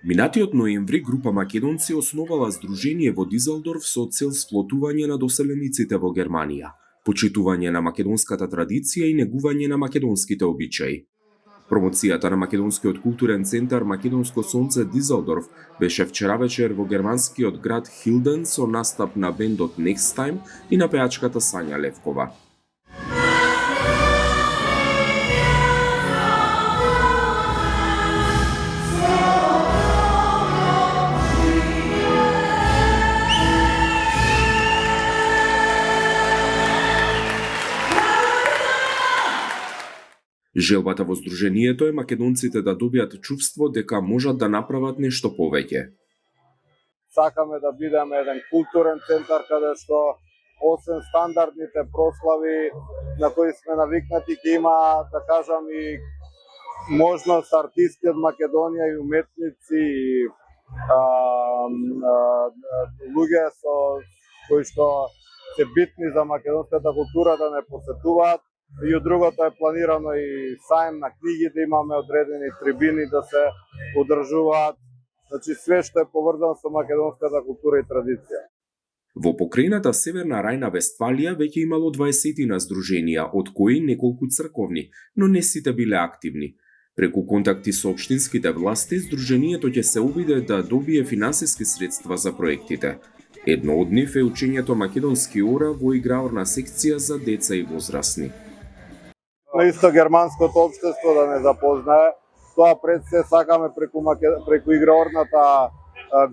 Минатиот ноември група македонци основала здружение во Дизелдорф со цел сплотување на доселениците во Германија, почитување на македонската традиција и негување на македонските обичаи. Промоцијата на македонскиот културен центар Македонско сонце Дизелдорф беше вчера вечер во германскиот град Хилден со настап на бендот Next Time и на пејачката Сања Левкова. Желбата во здружението е македонците да добијат чувство дека можат да направат нешто повеќе. Сакаме да бидеме еден културен центар каде што освен стандардните прослави на кои сме навикнати ќе има, да кажам, и можност артисти од Македонија и уметници и луѓе кои што се битни за македонската култура да не посетуваат. И од другото е планирано и сајм на книги, да имаме одредени трибини да се одржуваат. Значи све што е поврзано со македонската култура и традиција. Во покрајната Северна Рајна Вестфалија веќе имало 20 здруженија, од кои неколку црковни, но не сите биле активни. Преку контакти со општинските власти, здружението ќе се обиде да добие финансиски средства за проектите. Едно од нив е учењето македонски ора во играорна секција за деца и возрастни. На исто германското општество да не запознае. Тоа пред се сакаме преку играорната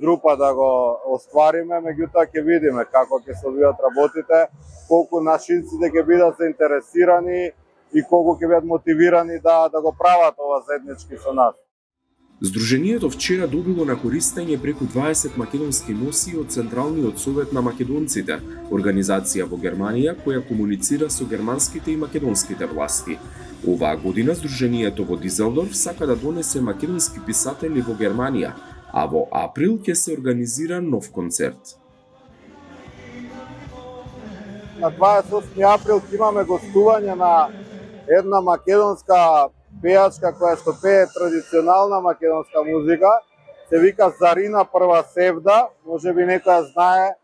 група да го оствариме, меѓутоа ќе видиме како ќе се одвијат работите, колку нашинците ќе бидат заинтересирани и колку ќе бидат мотивирани да го прават ова заеднички со нас. Здружението вчера добило на користење преку 20 македонски носи од Централниот совет на македонците, организација во Германија која комуницира со германските и македонските власти. Оваа година здружението во Дизелдорф сака да донесе македонски писатели во Германија, а во април ќе се организира нов концерт. На 28 април ќе имаме гостување на една македонска пејачка која што пее традиционална македонска музика, се вика Зарина Прва Севда, можеби некоја знае,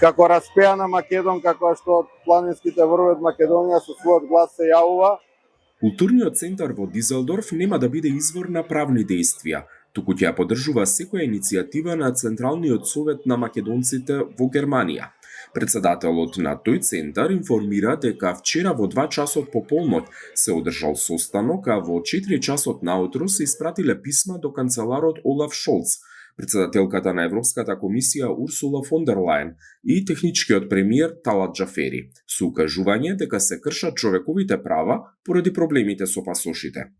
како распеана македонка која што од планинските врвови од Македонија со својот глас се јавува. Културниот центар во Дизелдорф нема да биде извор на правни дејствија, туку ќе ја поддржува секоја иницијатива на Централниот совет на македонците во Германија. Председателот на тој центар информира дека вчера во 2 часот пополнот се одржал состанок, а во 4 часот наутро се испратиле писма до канцеларот Олаф Шолц, председателката на Европската комисија Урсула фон дер Лајен и техничкиот премиер Талат Џафери, со укажување дека се кршат човековите права поради проблемите со пасошите.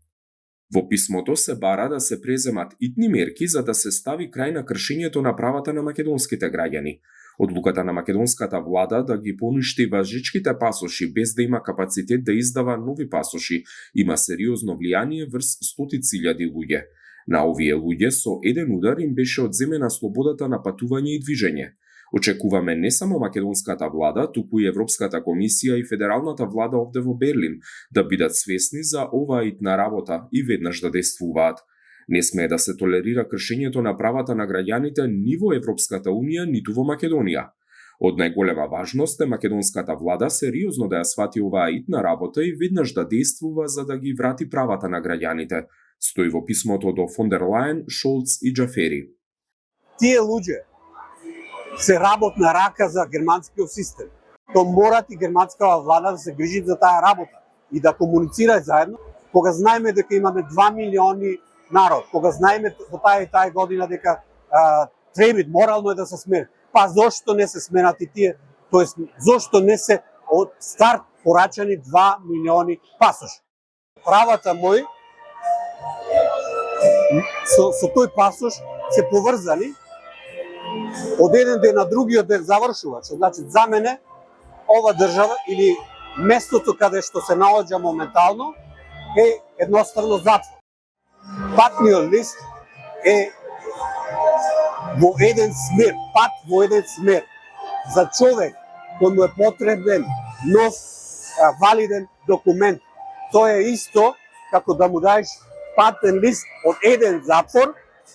Во писмото се бара да се преземат итни мерки за да се стави крај на кршењето на правата на македонските граѓани. Одлуката на македонската влада да ги поништи важичките пасоши без да има капацитет да издава нови пасоши има сериозно влијание врз стотици илјади луѓе. На овие луѓе со еден удар им беше одземена слободата на патување и движење. Очекуваме не само македонската влада, туку и Европската комисија и федералната влада овде во Берлин да бидат свесни за оваа итна работа и веднаш да действуваат. Не смее да се толерира кршењето на правата на граѓаните ни во Европската Унија, ниту во Македонија. Од најголема важност е македонската влада сериозно да ја свати оваа итна работа и веднаш да действува за да ги врати правата на граѓаните, стои во писмото до фон дер Лајен, Шолц и Џафери. Тие луѓе се работна рака за германскиот систем. То мора и германската влада да се грижи за таа работа и да комуницира заедно, кога знаеме дека имаме 2 милиони народ, кога знаеме во таа година дека треба морално е да се смени. Па зошто не се сменати тие? Тоест, зошто не се од старт порачани 2 милиони пасоши? Правата мој со тој пасош се поврзани од еден ден на другиот ден завршува. Што значи за мене ова држава или местото каде што се наоѓа моментално е едноставно затвор. Патниот лист е во еден смер, пат во еден смер. За човек кој му е потребен нов валиден документ. Тоа е исто како да му даеш патен лист од еден затвор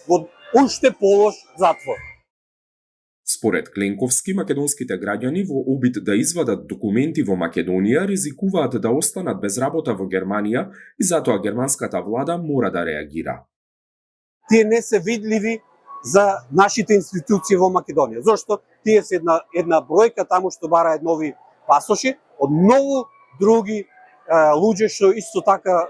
во уште полош затвор. Според Кленковски, македонските граѓани во обид да извадат документи во Македонија ризикуваат да останат без работа во Германија и затоа германската влада мора да реагира. Тие не се видливи за нашите институции во Македонија. Зошто? Тие се една бројка таму што бараат нови пасоши од многу други луѓе што исто така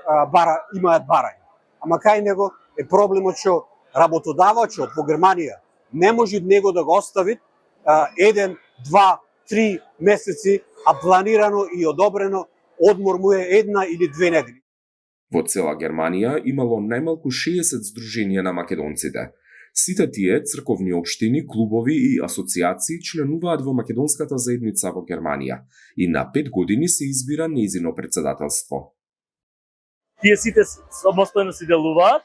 имаат барање. Ама кај него е проблемот што работодавачот во Германија не може него да го остави 1, 2, 3 месеци, а планирано и одобрено одмор му е 1 или 2 недели. Во цела Германија имало најмалку 60 здруженија на македонците. Сите тие црковни општини, клубови и асоциации членуваат во македонската заедница во Германија и на 5 години се избира нејзино претседателство. Тие сите самостојно си делуваат,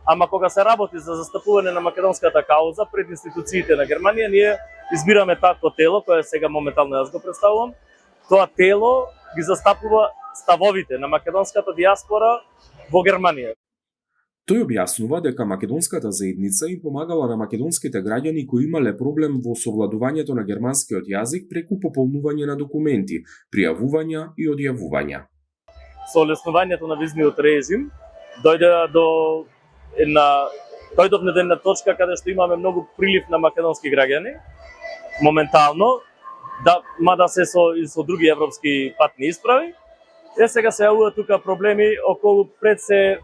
ама кога се работи за застапување на македонската кауза пред институциите на Германија, ние избираме такво тело, кое сега моментално јас го представувам. Тоа тело ги застапува ставовите на македонската диаспора во Германија. Тој објаснува дека македонската заедница им помагала на македонските граѓани кои имале проблем во совладувањето на германскиот јазик преку пополнување на документи, пријавувања и одјавувања. Со олеснувањето на визниот режим дојдовме до една точка каде што имаме многу прилив на македонски граѓани моментално, мада се со други европски патни исправи. Сега се јавуваат тука проблеми околу пред се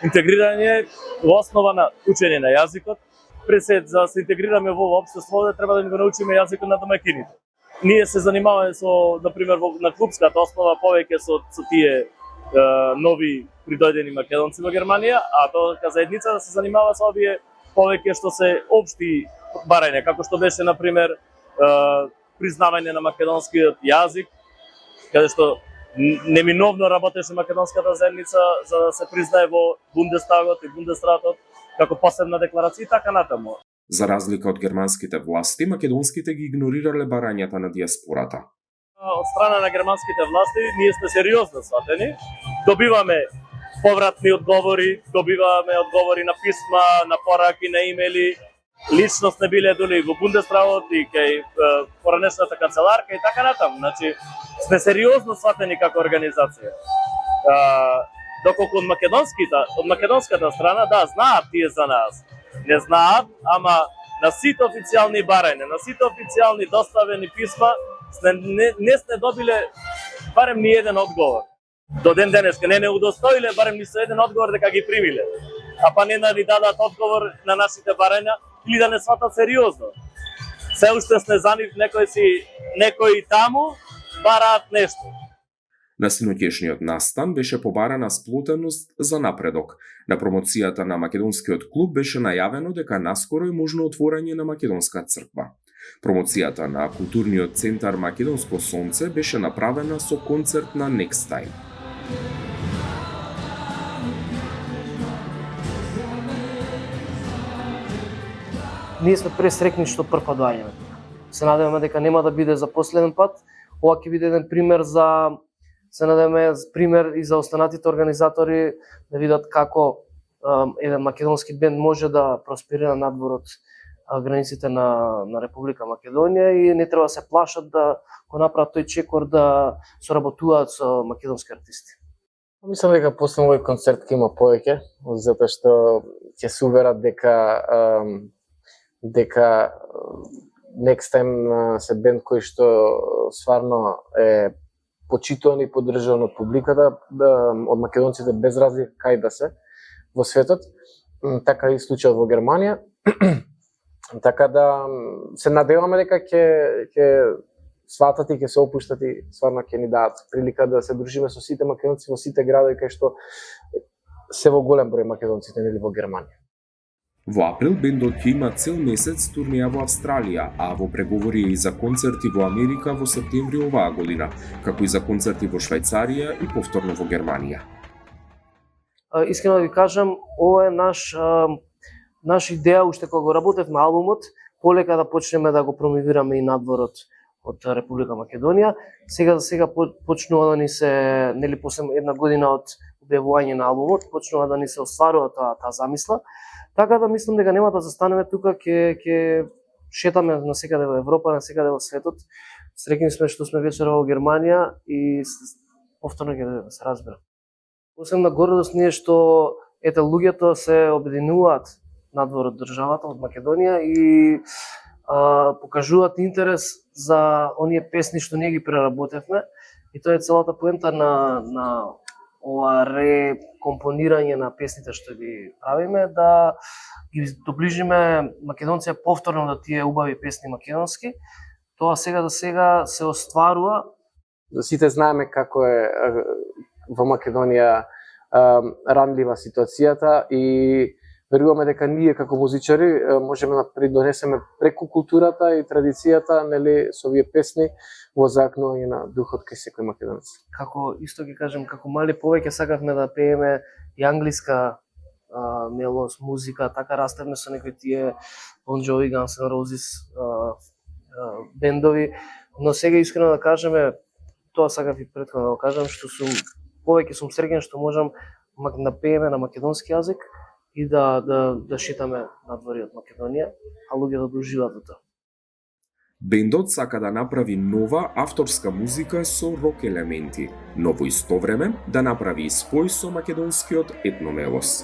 интегрирање во основа на учење на јазикот. Пред се за да се интегрираме во општеството треба да го научиме јазикот на домаќините. Ние се занимаваме со, например, на клубската основа повеќе со тие нови придојдени македонци во Германија, а тоа заедница да се занимава со овие повеќе што се општи барања, како што беше, например, признавање на македонскиот јазик, каде што неминовно работеше македонската заедница за да се признае во Бундестагот и Бундесратот како посебна декларација и така натаму. За разлика од германските власти, македонските ги игнорирале барањата на диаспората. Од страна на германските власти ние сме сериозно сватени. Добиваме повратни одговори, добиваме одговори на писма, на пораки, на имели. Лично сме биле доли во Бундесравот и кај поранешната канцеларка и така натаму. Значи, сме сериозно сватени како организација. Доколку од македонската страна, да, знаат тие за нас. Не знаат, ама на сите официјални барања, на сите официјални доставени писма, не сме добиле барем ни еден одговор. До ден денеска не удостоиле барем ни со еден одговор дека ги примиле. А па не да ни дадат одговор на нашите барања или да не сватат сериозно. Се уште сме за нив, некои таму бараат нешто. На синоќешниот настан беше побарана сплотеност за напредок. На промоцијата на македонскиот клуб беше најавено дека наскоро е можно отворање на македонска црква. Промоцијата на културниот центар Македонско сонце беше направена со концерт на Next Time. Ние сме пресрекни што прв пат доаѓаме. Се надеваме дека нема да биде за последен пат. Ова ќе биде еден пример се надеваме пример и за останатите организатори да видат како еден македонски бенд може да просперира надвор од границите на Република Македонија и не треба да се плашат да го направат тој чекор да соработуваат со македонски артисти. Мислам дека после овој концерт ќе има повеќе, затоа што ќе се уверат дека Next Time се бенд кој што стварно е почитуван и поддржан од публиката, од македонците без разлика кај да се во светот, така и случајот во Германија. Така да се надеваме дека ќе сватат и ќе се опуштат и стварно ќе ни дадат прилика да се дружиме со сите македонци во сите градови кај што се во голем број македонците нели во Германија. Во април бендот ќе има цел месец турнеја во Австралија, а во преговори и за концерти во Америка во септември оваа година, како и за концерти во Швајцарија и повторно во Германија. Искрено да ви кажам, ова е наш идеја уште кога го работевме албумот, полека да почнеме да го промовираме и надвор од Република Македонија. Сега почнува да ни се, нели после една година од објавување на албумот, почнува да ни се остварува таа замисла. Така да мислам дека нема да застанеме тука, ќе шетаме насекаде во Европа, насекаде во светот. Среќни сме што сме вечера во Германија и повторно ќе се разбира. Посебна гордост ни е што ете луѓето се обединуваат надвор од државата, од Македонија и покажуваат интерес за оние песни што ние ги преработевме и тоа е целата поента на ова рекомпонирање на песните што ги правиме, да ги доближиме македонците повторно до тие убави песни македонски. Тоа сега за сега се остварува. Сите знаеме како е во Македонија ранлива ситуацијата и веруваме дека ние како музичари можеме да придонесеме преку културата и традицијата, нели, со овие песни во заакнување на духот кај секој македонец. Како исто ќе кажем, како мали повеќе сакавме да пееме и англиска мелос, музика, така растевме со некои тие Bon Jovi, Guns N' Roses бендови, но сега искрено да кажеме, тоа сакав и претходно да кажам, што повеќе сум среќен што можам да пееме на македонски јазик и да шетаме надвори од Македонија, а луѓето да уживаат во тоа. Бендот сака да направи нова авторска музика со рок елементи, но во исто време да направи и спој со македонскиот етномелос.